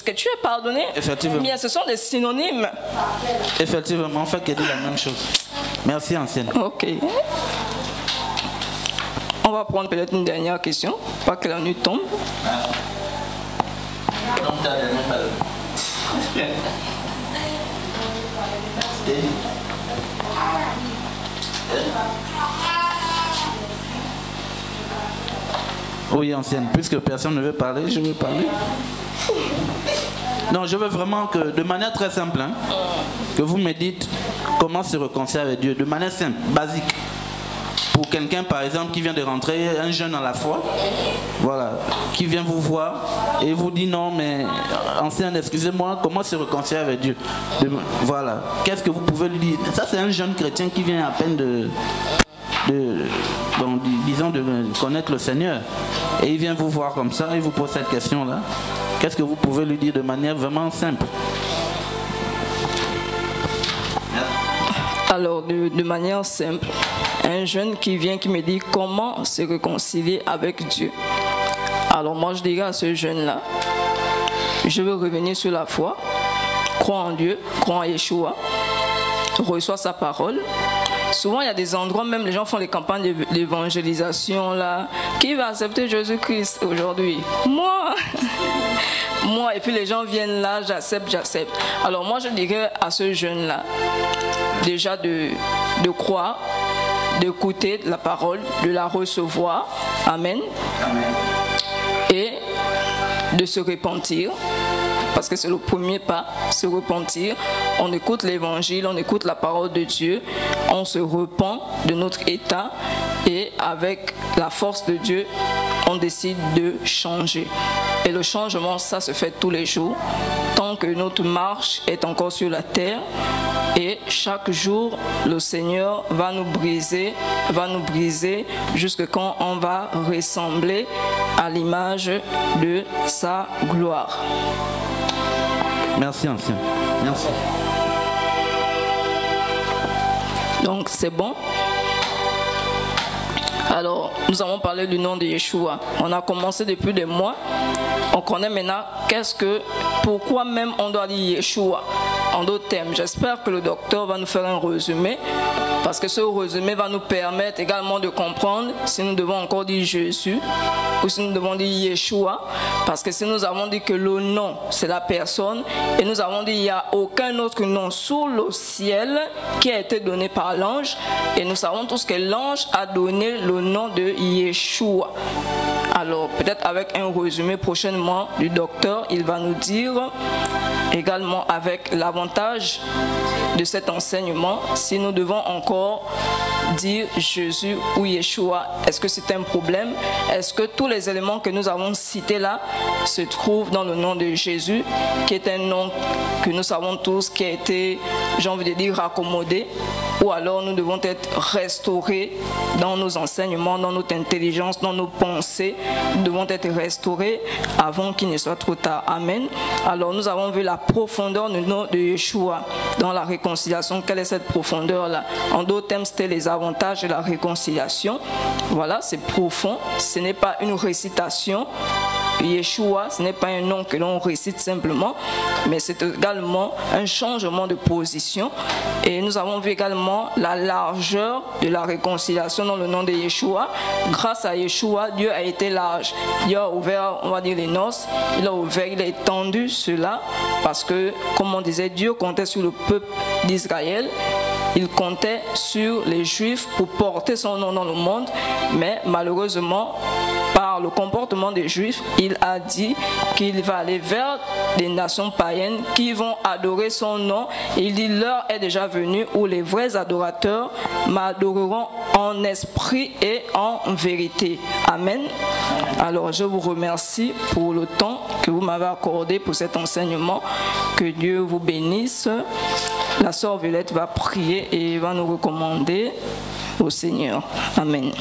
que tu es pardonné. Effectivement. Mais ce sont des synonymes. Effectivement, on fait que dire la même chose. Merci, ancienne. Ok. On va prendre peut-être une dernière question, pas que la nuit tombe. Oui, ancienne, puisque personne ne veut parler, je veux parler. Non, je veux vraiment que, de manière très simple, hein, que vous me dites comment se réconcilier avec Dieu, de manière simple, basique. Pour quelqu'un, par exemple, qui vient de rentrer, un jeune à la foi, voilà, qui vient vous voir et vous dit non, mais ancienne, excusez-moi, comment se réconcilier avec Dieu? Voilà, qu'est-ce que vous pouvez lui dire? Ça, c'est un jeune chrétien qui vient à peine disons de connaître le Seigneur. Et il vient vous voir comme ça, il vous pose cette question-là. Qu'est-ce que vous pouvez lui dire de manière vraiment simple? Alors, de manière simple, un jeune qui vient, qui me dit comment se réconcilier avec Dieu. Alors moi, je dirais à ce jeune-là, je veux revenir sur la foi, crois en Dieu, crois en Yeshua, reçois sa parole. Souvent, il y a des endroits, même les gens font les campagnes d'évangélisation là. Qui va accepter Jésus-Christ aujourd'hui? Moi. Moi. Et puis les gens viennent là, j'accepte. Alors moi, je dirais à ce jeune-là, déjà de croire, d'écouter la parole, de la recevoir. Amen. Amen. Et de se repentir. Parce que c'est le premier pas, se repentir. On écoute l'évangile, on écoute la parole de Dieu, on se repent de notre état et avec la force de Dieu, on décide de changer. Et le changement, ça se fait tous les jours, tant que notre marche est encore sur la terre. Et chaque jour, le Seigneur va nous briser jusqu'à quand on va ressembler à l'image de sa gloire. Merci, ancien. Merci. Donc, c'est bon. Alors, nous avons parlé du nom de Yeshua. On a commencé depuis des mois. On connaît maintenant pourquoi même on doit dire Yeshua en d'autres termes. J'espère que le docteur va nous faire un résumé, parce que ce résumé va nous permettre également de comprendre si nous devons encore dire Jésus ou si nous devons dire Yeshua, parce que si nous avons dit que le nom c'est la personne et nous avons dit qu'il n'y a aucun autre nom sous le ciel qui a été donné par l'ange, et nous savons tous que l'ange a donné le nom de Yeshua. Alors peut-être avec un résumé prochainement du docteur, il va nous dire également avec l'avantage de cet enseignement, si nous devons encore dire Jésus ou Yeshua, est-ce que c'est un problème? Est-ce que tous les éléments que nous avons cités là se trouvent dans le nom de Jésus, qui est un nom que nous savons tous qui a été, j'ai envie de dire, raccommodé, ou alors nous devons être restaurés dans nos enseignements, dans notre intelligence, dans nos pensées. Nous devons être restaurés avant qu'il ne soit trop tard. Amen. Alors nous avons vu la profondeur du nom de Yeshua dans la réconciliation. Quelle est cette profondeur-là? En d'autres termes, c'était les avantages de la réconciliation. Voilà, c'est profond. Ce n'est pas une récitation. Yeshua, ce n'est pas un nom que l'on récite simplement, mais c'est également un changement de position. Et nous avons vu également la largeur de la réconciliation dans le nom de Yeshua. Grâce à Yeshua, Dieu a été large. Dieu a ouvert, on va dire, les noces. Il a ouvert, il a étendu cela, parce que, comme on disait, Dieu comptait sur le peuple d'Israël. Il comptait sur les Juifs pour porter son nom dans le monde, mais malheureusement, par le comportement des Juifs, il a dit qu'il va aller vers des nations païennes qui vont adorer son nom. Et il dit, l'heure est déjà venue où les vrais adorateurs m'adoreront en esprit et en vérité. Amen. Alors je vous remercie pour le temps que vous m'avez accordé pour cet enseignement. Que Dieu vous bénisse. La sœur Violette va prier et va nous recommander au Seigneur. Amen.